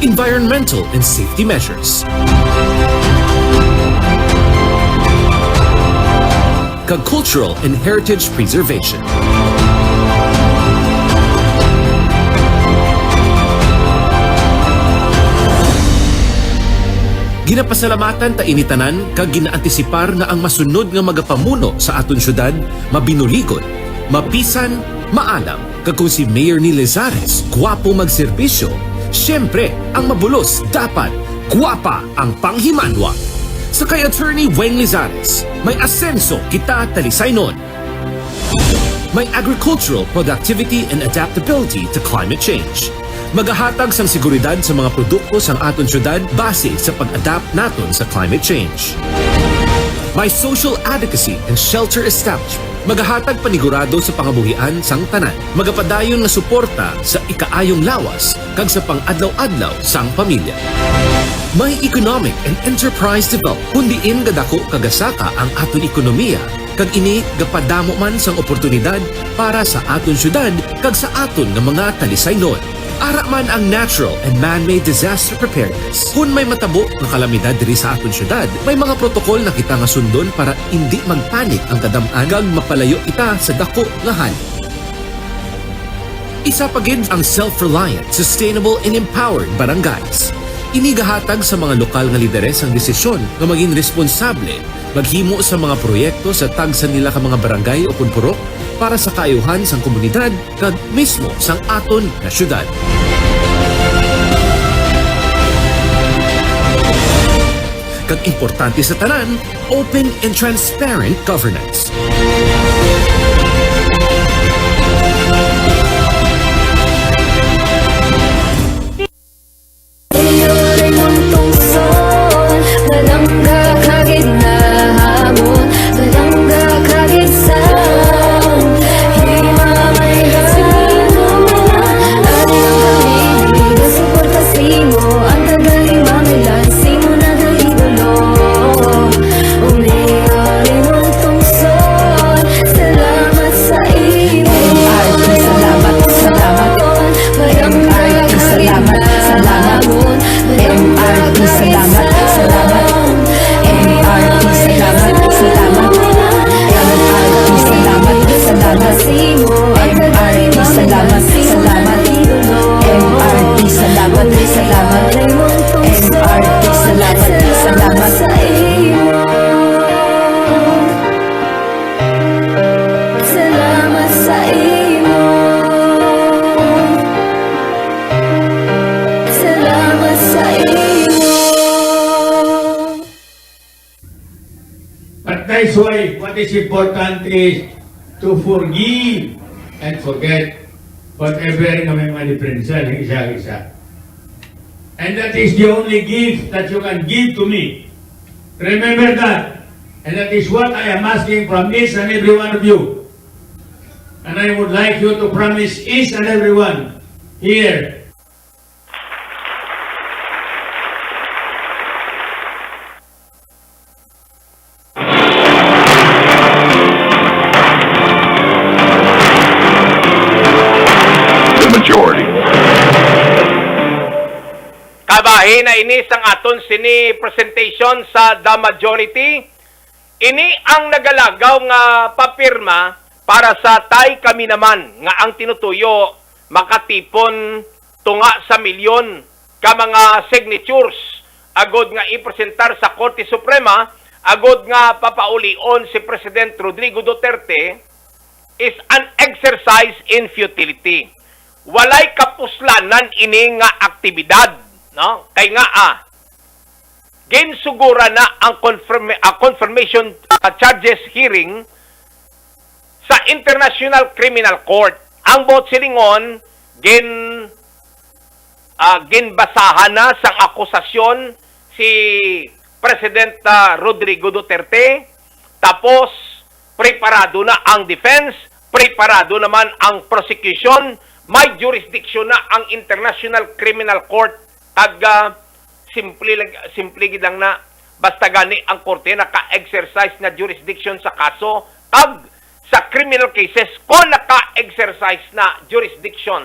Environmental and safety measures. Cultural and heritage preservation. Ginapasalamatan ta initanan kag ginaantisipar na ang masunod nga magapamuno sa aton syudad mabinuligon, mapisan, maalam kag kung si Mayor ni Lizares gwapo magserbisyo, syempre ang mabulos dapat gwapa ang panghimanwa. Sa kay Attorney Weng Lizares, may asenso kita Talisay nun. May agricultural productivity and adaptability to climate change. Magahatag sang seguridad sa mga produkto sang aton syudad base sa pag-adapt naton sa climate change. May social advocacy and shelter establishment. Magahatag panigurado sa pangabuhian sang tanan. Magapadayon nga suporta sa ikaayong lawas kag sa pang-adlaw-adlaw sang pamilya. May economic and enterprise development. Kundiin gadako kagasaka ang aton ekonomiya kag ini gapadamo man sang oportunidad para sa aton syudad kag sa aton nga mga talisaynon. Ara man ang natural and man-made disaster preparedness. Kung may matabo ng kalamidad diri sa aton syudad, may mga protokol na kita nga sundon para hindi magpanik ang kadam-an kag mapalayo kita sa dako nga hali. Isa pa gid ang self-reliant, sustainable and empowered barangays. Inigahatag sa mga lokal nga lideres ang desisyon nga maging responsable, maghimo sa mga proyekto sa tagsa nila ka mga barangay o punpurok para sa kaayuhan sang komunidad kag mismo sang aton nga syudad. Kag importante sa tanan, open and transparent governance. That's why what is important is to forgive and forget whatever nga may mga diferensya ng isa-isa. And that is the only gift that you can give to me. Remember that. And that is what I am asking from each and every one of you. And I would like you to promise each and every one here Kabahin Hinainis ang aton sini presentation sa the majority. Ini ang nagalagaw nga papirma para sa tay kami naman nga ang tinutuyo makatipon tunga sa milyon ka mga signatures agod nga ipresentar sa Korte Suprema agod nga papaulion si President Rodrigo Duterte is an exercise in futility. Walay kapuslanan ini nga aktibidad, no? Kay nga ginsugura na ang confirmation charges hearing sa International Criminal Court. Ang bot silingon ginbasahan na sang akusasyon si President Rodrigo Duterte, tapos preparado na ang defense, preparado naman ang prosecution, may jurisdiction na ang International Criminal Court. Simple lang na basta gani ang korte naka-exercise na jurisdiction sa kaso, sa criminal cases kung naka-exercise na jurisdiction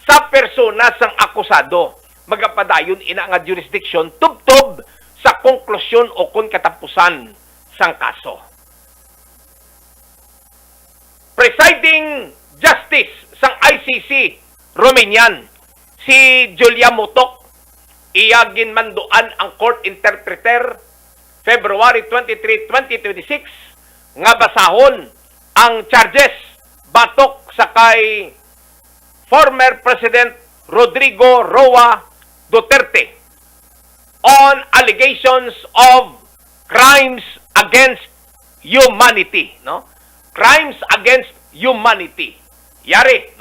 sa persona sang akusado, magapadayon ina nga jurisdiction tubtob sa konklusyon o kung katapusan sang kaso. Presiding Justice sang ICC Romanian si Julia Motok, iya ginmanduan ang court interpreter February 23, 2026 nga basahon ang charges batok sa kay former President Rodrigo Roa Duterte on allegations of crimes against humanity, no? Crimes against humanity. Yari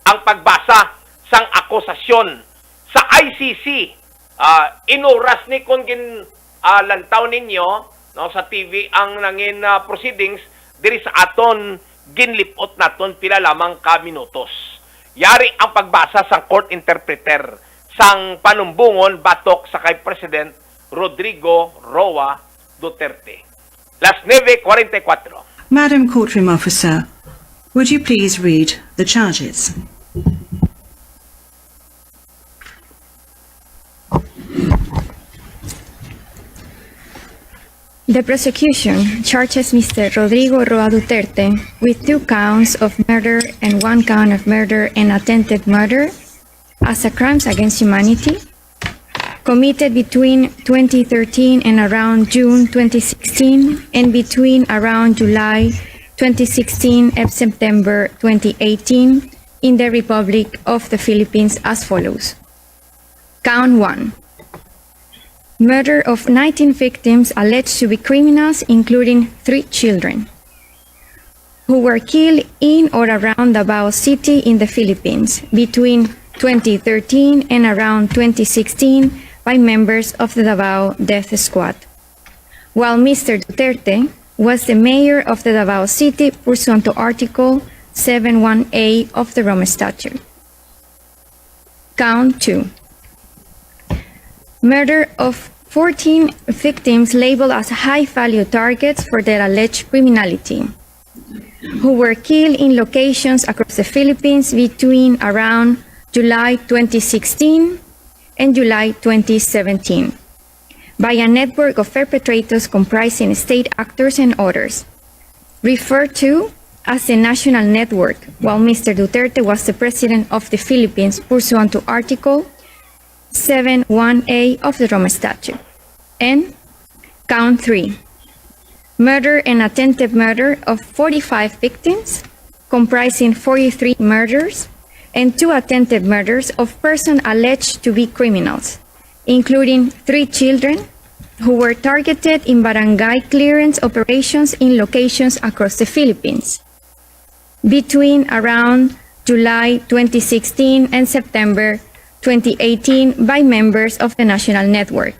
ang pagbasa sang akusasyon sa ICC. Inuras ni kung lantaw ninyo, no, sa TV ang nangin proceedings diri sa aton ginlipot naton pila lamang ka minutos. Yari ang pagbasa sang court interpreter sang panumbungon batok sa kay President Rodrigo Roa Duterte. Las 9:44. Madam Courtroom Officer, would you please read the charges? The prosecution charges Mr. Rodrigo Roa Duterte with 2 counts of murder and 1 count of murder and attempted murder as a crimes against humanity committed between 2013 and around June 2016 and between around July 2016 and September 2018 in the Republic of the Philippines as follows. Count 1. Murder of 19 victims alleged to be criminals, including 3 children, who were killed in or around Davao City in the Philippines between 2013 and around 2016 by members of the Davao Death Squad, while Mr. Duterte was the mayor of the Davao City pursuant to Article 71A of the Roma Statute. Count 2. Murder of 14 victims labeled as high-value targets for their alleged criminality, who were killed in locations across the Philippines between around July 2016 and July 2017 by a network of perpetrators comprising state actors and others, referred to as the National Network, while Mr. Duterte was the President of the Philippines pursuant to Article 71A of the Roma Statute. And count 3. Murder and attempted murder of 45 victims, comprising 43 murders and 2 attempted murders of persons alleged to be criminals, including 3 children who were targeted in barangay clearance operations in locations across the Philippines between around July 2016 and September 2018 by members of the National Network,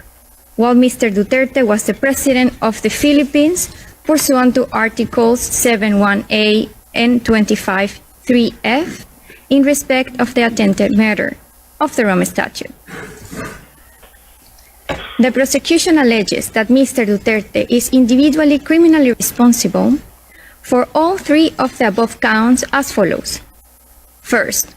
while Mr. Duterte was the President of the Philippines pursuant to Articles 71A and 25(3)(f in respect of the attempted murder of the Roma Statute. The prosecution alleges that Mr. Duterte is individually criminally responsible for all 3 of the above counts as follows. First,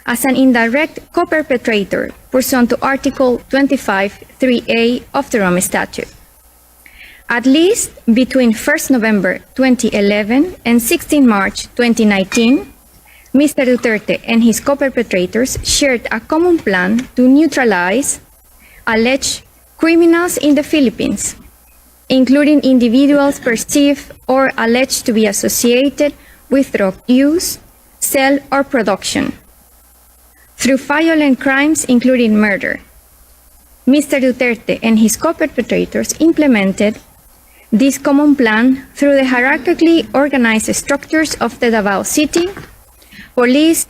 as an indirect co-perpetrator pursuant to Article 25(3)(a) of the Rome Statute. At least between 1st November 2011 and 16 March 2019, Mr. Duterte and his co-perpetrators shared a common plan to neutralize alleged criminals in the Philippines, including individuals perceived or alleged to be associated with drug use, sale, or production, through violent crimes including murder. Mr. Duterte and his co-perpetrators implemented this common plan through the hierarchically organized structures of the Davao City Police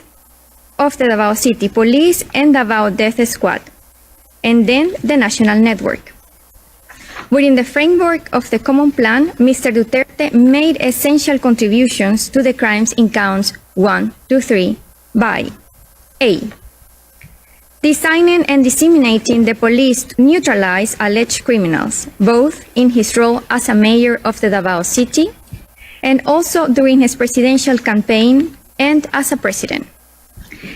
and Davao Death Squad, and then the national network. Within the framework of the common plan, Mr. Duterte made essential contributions to the crimes in counts 1 to 3 by A. Designing and disseminating the police to neutralize alleged criminals, both in his role as a mayor of the Davao City and also during his presidential campaign and as a president,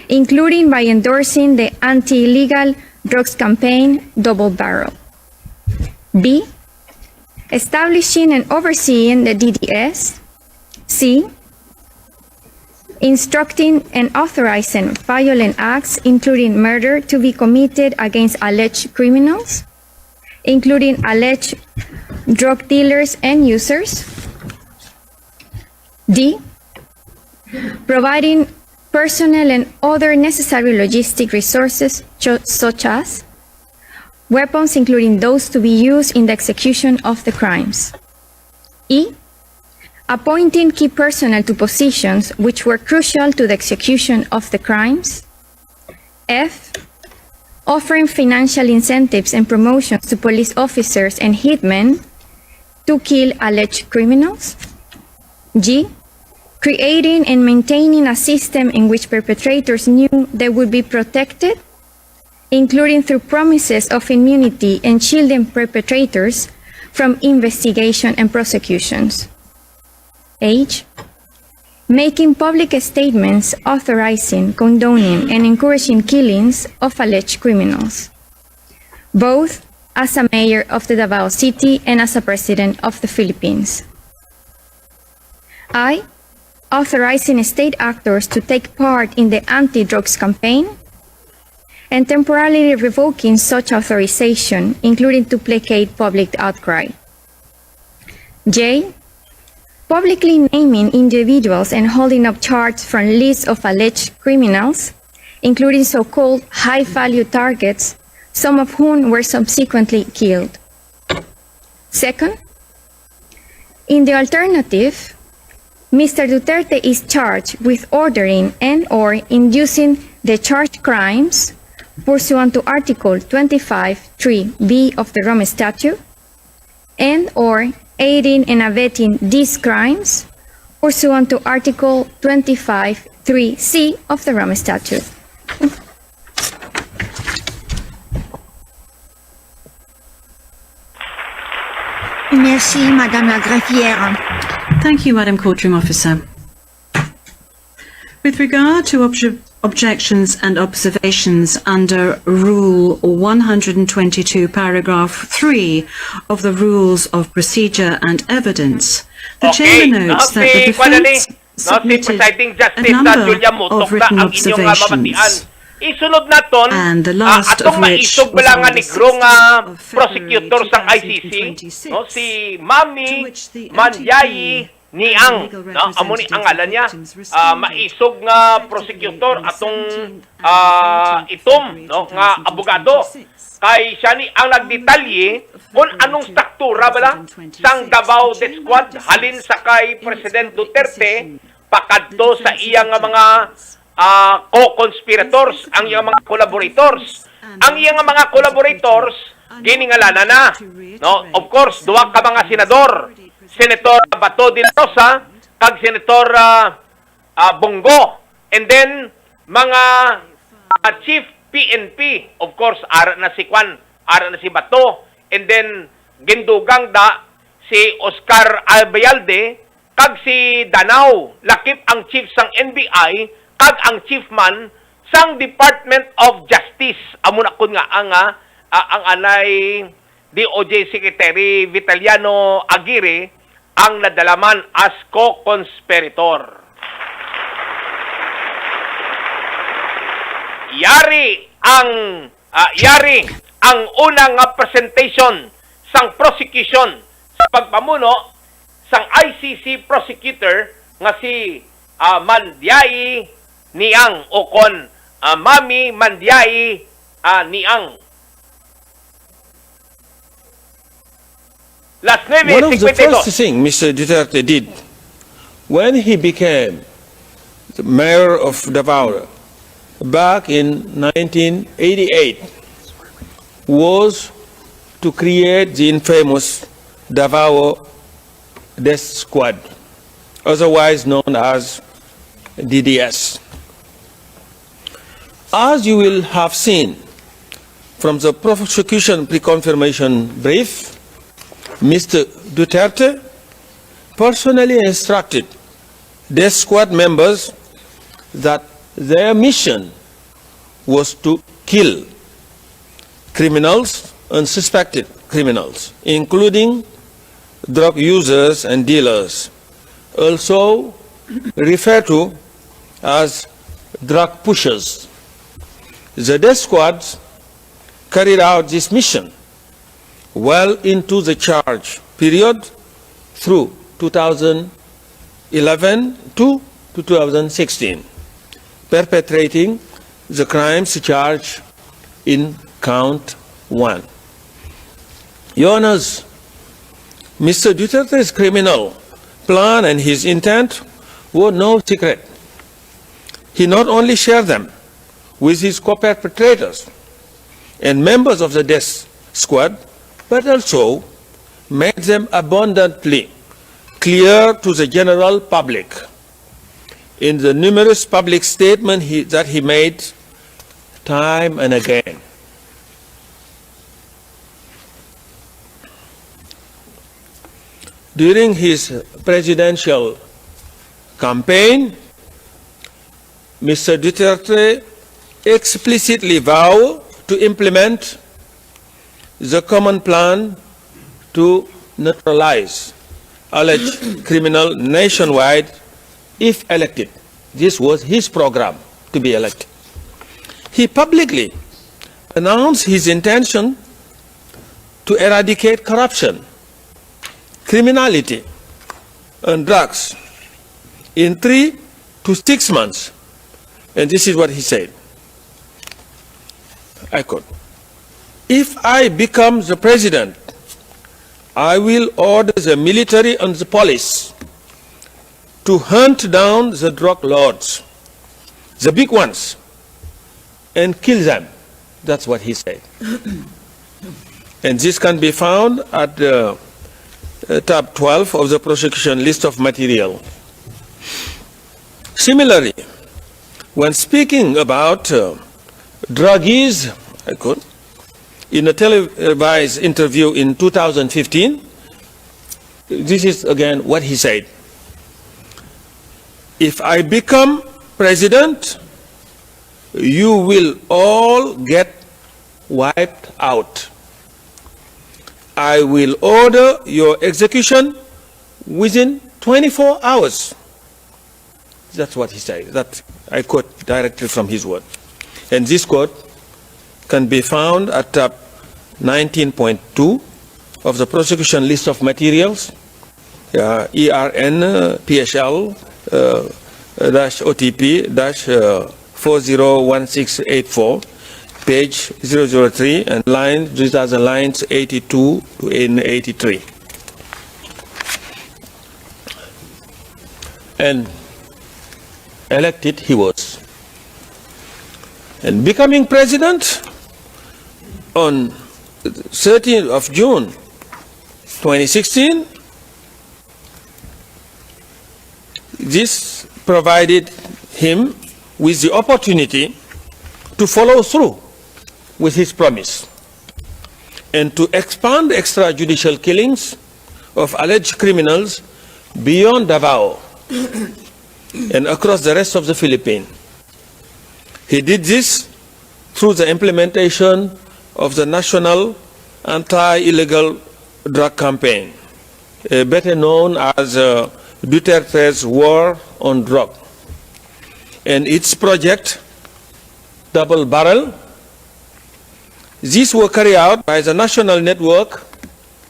including by endorsing the anti-illegal drugs campaign Double Barrel. B. Establishing and overseeing the DDS. C. Instructing and authorizing violent acts, including murder, to be committed against alleged criminals, including alleged drug dealers and users. D. Providing personnel and other necessary logistic resources, such as weapons, including those to be used in the execution of the crimes. E. Appointing key personnel to positions which were crucial to the execution of the crimes. F. Offering financial incentives and promotions to police officers and hitmen to kill alleged criminals. G. Creating and maintaining a system in which perpetrators knew they would be protected, including through promises of immunity and shielding perpetrators from investigation and prosecutions. H. Making public statements authorizing, condoning, and encouraging killings of alleged criminals, both as a mayor of the Davao City and as a president of the Philippines. I. Authorizing state actors to take part in the anti-drugs campaign and temporarily revoking such authorization, including to placate public outcry. J. Publicly naming individuals and holding up charts from lists of alleged criminals, including so-called high-value targets, some of whom were subsequently killed. Second, in the alternative, Mr. Duterte is charged with ordering and/or inducing the charged crimes pursuant to Article 25(3)(b) of the Rome Statute, and/or aiding and abetting these crimes pursuant to Article 25(3)(c) of the Rome Statute. Merci, Madame la Greffière. Thank you, Madam Courtroom Officer. With regard to objections and observations under Rule 122, paragraph 3 of the Rules of Procedure and Evidence, the Chamber notes that the defense submitted a number of written observations, and the last of which was on the 16th of February 2026, no, si Mami Manyayi Niang, no, amo ni ang ngalan niya, maisog nga prosecutor atong itom, no, nga abogado. Kay siya ni ang nagdetalye kung anong struktura bala sang Davao Death Squad halin sa kay President Duterte pakadto sa iyang mga co-conspirators, ang iyang mga collaborators. Ang iyang mga collaborators giningalanan na, no? Of course, duwa ka mga senador, Senator Bato de la Rosa kag Senator Bongo, and then mga chief PNP, of course, ara na si Kwan, ara na si Bato, and then gindugang da si Oscar Albayalde kag si Danao, lakip ang chief sang NBI kag ang chief man sang Department of Justice amo na kun nga ang anay DOJ Secretary Vitaliano Aguirre ang nadalaman as co-conspirator. Yari ang unang presentation sang prosecution sa pagpamuno sang ICC prosecutor nga si Mandiay Niang o kon Mami Mandiay Niang. One of the first things Mr. Duterte did when he became the mayor of Davao back in 1988 was to create the infamous Davao Death Squad, otherwise known as DDS. As you will have seen from the prosecution pre-confirmation brief, Mr. Duterte personally instructed Death Squad members that their mission was to kill criminals and suspected criminals, including drug users and dealers, also referred to as drug pushers. The death squads carried out this mission well into the charge period through 2011 to 2016, perpetrating the crimes charged in count 1. Your Honors, Mr. Duterte's criminal plan and his intent were no secret. He not only shared them with his co-perpetrators and members of the death squad, but also made them abundantly clear to the general public in the numerous public statements that he made time and again. During his presidential campaign, Mr. Duterte explicitly vowed to implement the common plan to neutralize alleged criminal nationwide if elected. This was his program to be elected. He publicly announced his intention to eradicate corruption, criminality, and drugs in 3 to 6 months. And this is what he said. I quote, "If I become the president, I will order the military and the police to hunt down the drug lords, the big ones, and kill them." That's what he said. And this can be found at tab 12 of the prosecution list of material. Similarly, when speaking about druggies, I quote, in a televised interview in 2015, this is again what he said. "If I become president, you will all get wiped out. I will order your execution within 24 hours. That's what he said. That I quote directly from his word. And this quote can be found at tab 19.2 of the prosecution list of materials, ERN PSL OTP 401684, page 003, and these are the lines 82 to 83. And elected he was. And becoming president on 13th of June 2016, this provided him with the opportunity to follow through with his promise and to expand extrajudicial killings of alleged criminals beyond Davao and across the rest of the Philippines. He did this through the implementation of the National Anti-Illegal Drug Campaign, better known as Duterte's War on Drug, and its project, Double Barrel. These were carried out by the national network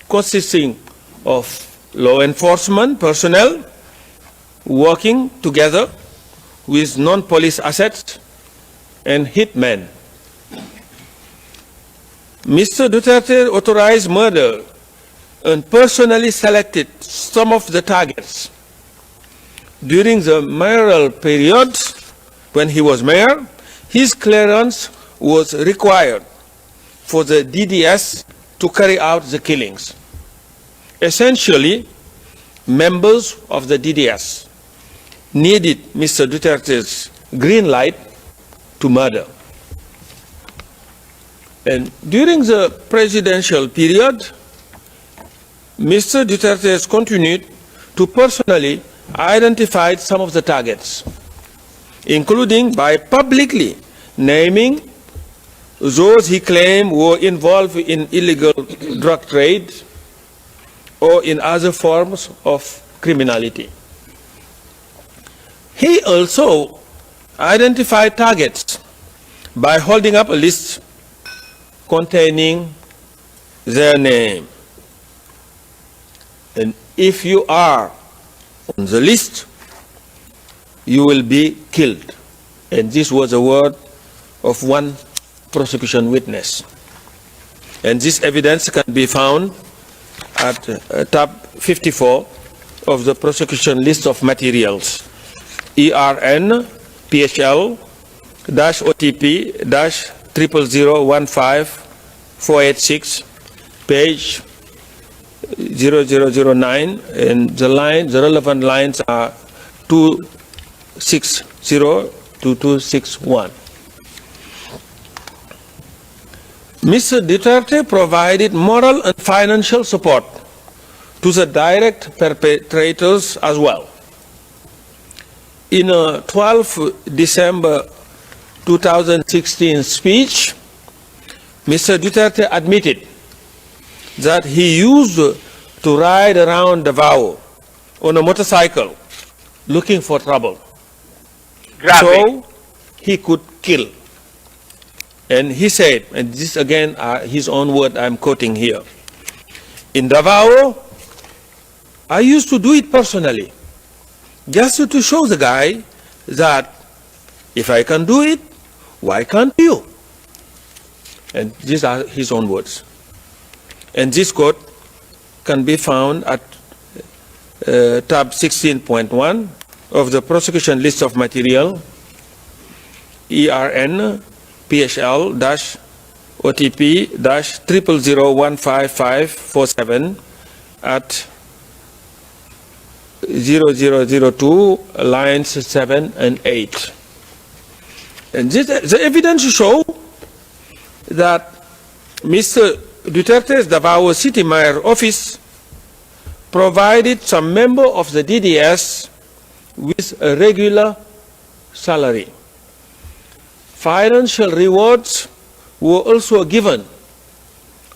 consisting of law enforcement personnel working together with non-police assets and hitmen. Mr. Duterte authorized murder and personally selected some of the targets. During the mayoral period, when he was mayor, his clearance was required for the DDS to carry out the killings. Essentially, members of the DDS needed Mr. Duterte's green light to murder. And during the presidential period, Mr. Duterte has continued to personally identify some of the targets, including by publicly naming those he claimed were involved in illegal drug trade or in other forms of criminality. He also identified targets by holding up a list containing their name. And if you are on the list, you will be killed. And this was a word of one prosecution witness. And this evidence can be found at tab 54 of the prosecution list of materials, ERN PHL OTP 00015 page 0009, and the relevant lines are 260 to 261. Mr. Duterte provided moral and financial support to the direct perpetrators as well. In a 12 December 2016 speech, Mr. Duterte admitted that he used to ride around Davao on a motorcycle looking for trouble. So he could kill. And he said, and this again his own word I'm quoting here, in Davao, I used to do it personally, just to show the guy that if I can do it, why can't you? And these are his own words. And this quote can be found at tab 16.1 of the prosecution list of material, ERN PHL OTP 0001547 at 0002 lines 7 and 8. And the evidence show that Mr. Duterte's Davao City Mayor office provided some member of the DDS with a regular salary. Financial rewards were also given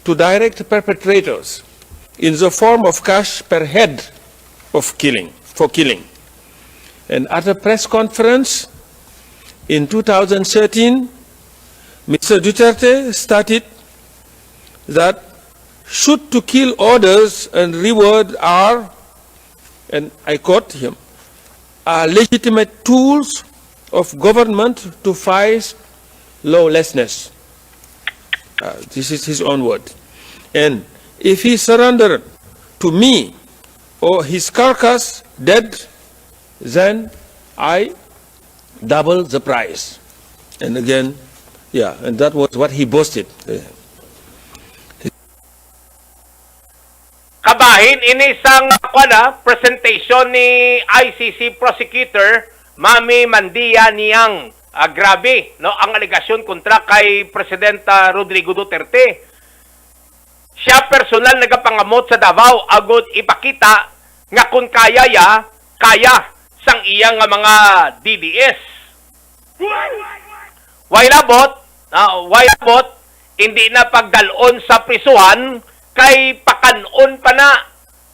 to direct perpetrators in the form of cash per head of killing. And at a press conference in 2013, Mr. Duterte stated that shoot to kill orders and reward are, and I quote him, are legitimate tools of government to fight lawlessness. This is his own word. And if he surrendered to me or his carcass dead, then I double the price. And again, yeah, and that was what he boasted. Kabahin, ini isang presentation ni ICC prosecutor Mami Mandia Niang. Grabe, no, ang alegasyon kontra kay Presidenta Rodrigo Duterte. Siya personal nagapangamot sa Davao agud ipakita nga kung kaya sang iyang mga DDS. Why labot, hindi na pagdalon sa prisuhan, kay pakanon pa na,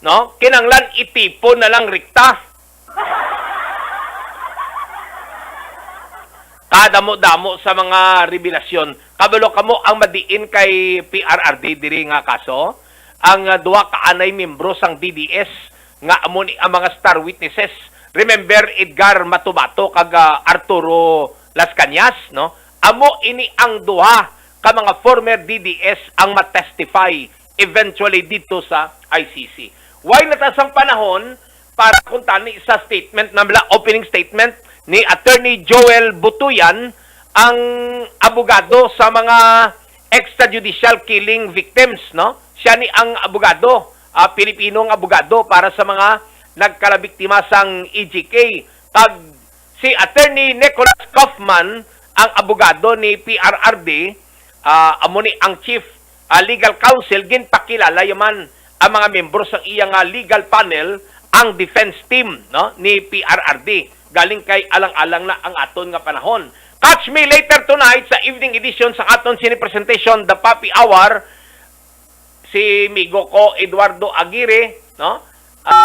no? Kinanglan itipon na lang rikta. Kadamo-damo sa mga revelasyon. Kabalo kamo ang madiin kay PRRD diri nga kaso. Ang duha ka anay membro sang DDS nga amo ni ang mga star witnesses. Remember Edgar Matubato kag Arturo Las Cañas, no? Amo ini ang duha ka mga former DDS ang matestify eventually dito sa ICC. Why natasang panahon para kuntani sa statement namla opening statement ni Attorney Joel Butuyan, ang abogado sa mga extrajudicial killing victims, no? Siya ni ang abogado, Pilipinong abogado para sa mga nagkalabiktima sang EGK. Tag si Attorney Nicholas Kaufman, ang abogado ni PRRD, amo ni ang chief legal counsel, ginpakilala yaman ang mga membro sa iyang legal panel, ang defense team, no, ni PRRD. Galing kay alang-alang na ang aton nga panahon. Catch me later tonight sa evening edition sa aton sine-presentation, The Papi Hour. Si migo ko Eduardo Aguirre, no?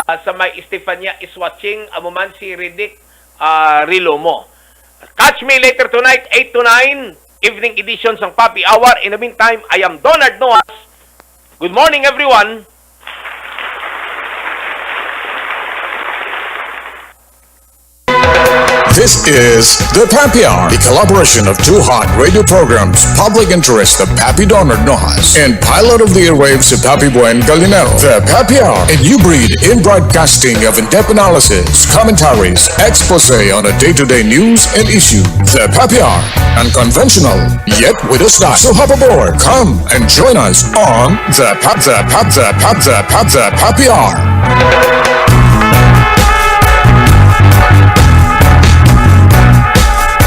Sa may Estefania is watching, amuman si Riddick Rilomo. Catch me later tonight, 8 to 9, evening edition sa Papi Hour. In the meantime, I am Donard Nojas. Good morning, everyone. This is the Papi Hour, the collaboration of two hot radio programs, public interest of Papi Donard Nojas and pilot of the airwaves of Papi Buen Galinero. The Papi Hour, a new breed in broadcasting of in-depth analysis, commentaries, expose on a day-to-day news and issue. The Papi Hour, unconventional, yet with a style. So hop aboard, come and join us on the Papi Hour.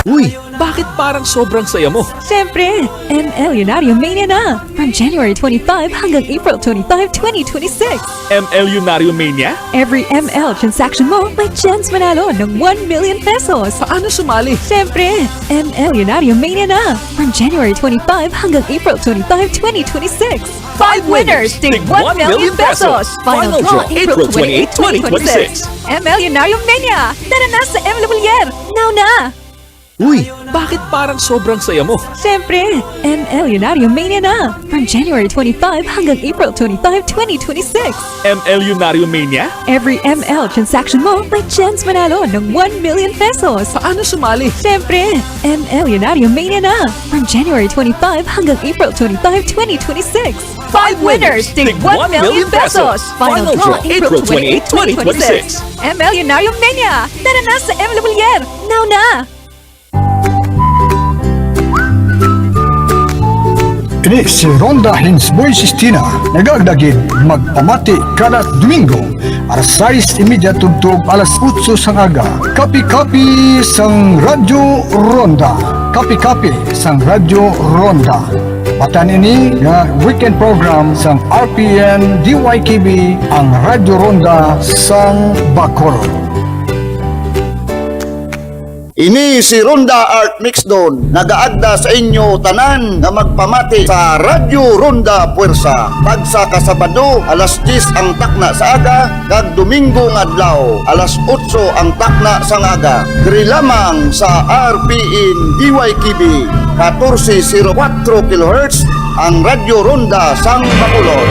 Uy, bakit parang sobrang saya mo? Siyempre, ML Unarium Mania na! From January 25 hanggang April 25, 2026. ML Unarium Mania? Every ML transaction mo, may chance manalo ng 1 million pesos. Paano sumali? Siyempre, ML Unarium Mania na! From January 25 hanggang April 25, 2026. 5 winners, tig 1 million pesos! Final draw, April 28, 2026. ML Unarium Mania! Tara na sa ML Villar! Now na! Uy, bakit parang sobrang saya mo? Siyempre, ML Unarium Mania na! From January 25 hanggang April 25, 2026. ML Unarium Mania? Every ML transaction mo, may chance manalo ng 1 million pesos. Paano sumali? Siyempre, ML Unarium Mania na! From January 25 hanggang April 25, 2026. 5 winners, tig 1 million pesos! Final draw, April 28, 2026. ML Unarium Mania! Tara na sa ML Villar! Now na! Ini si Ronda Hinsboy Sistina nagagdagid magpamati kada Domingo alas 6:30 tugtog alas 8 sang aga. Kapi-kapi sang Radyo Ronda. Kapi-kapi sang Radyo Ronda. Batan ini nga weekend program sang RPN DYKB ang Radyo Ronda sang Bacolod. Ini si Ronda Art Mixdon, nagaadda sa inyo tanan nga magpamati sa Radyo Ronda Puwersa. Pagsa kasabado, alas 10 ang takna sa aga, kag Domingo nga adlaw, alas 8 ang takna sa aga. Diri lamang sa RPN DYKB, 1404 kHz, ang Radyo Ronda sang Bacolod.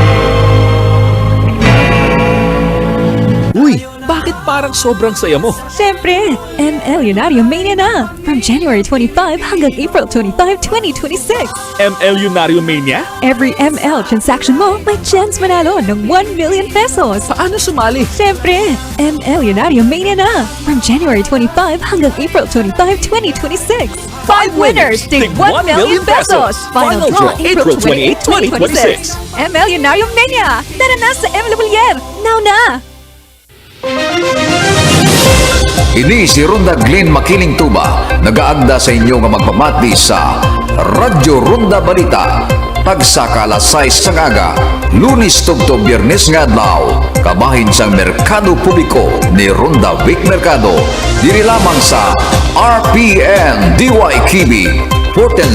Uy, bakit parang sobrang saya mo? Siyempre, ML Unarium Mania na! From January 25 hanggang April 25, 2026. ML Unarium Mania? Every ML transaction mo, may chance manalo ng 1 million pesos. Paano sumali? Siyempre, ML Unarium Mania na! From January 25 hanggang April 25, 2026. 5 winners, tig 1 million pesos! Final draw, April 28, 2026. ML Unarium Mania! Tara na sa ML Villar! Now na! Ini si Ronda Glenn Makiling Tuba, nagaagda sa inyo nga magpamati sa Radyo Ronda Balita. Pagsaka alas 6 sang aga, Lunes tugtog Biyernes nga adlaw, kabahin sang Merkado Publiko ni Ronda Vic Mercado, diri lamang sa RPN DYKB important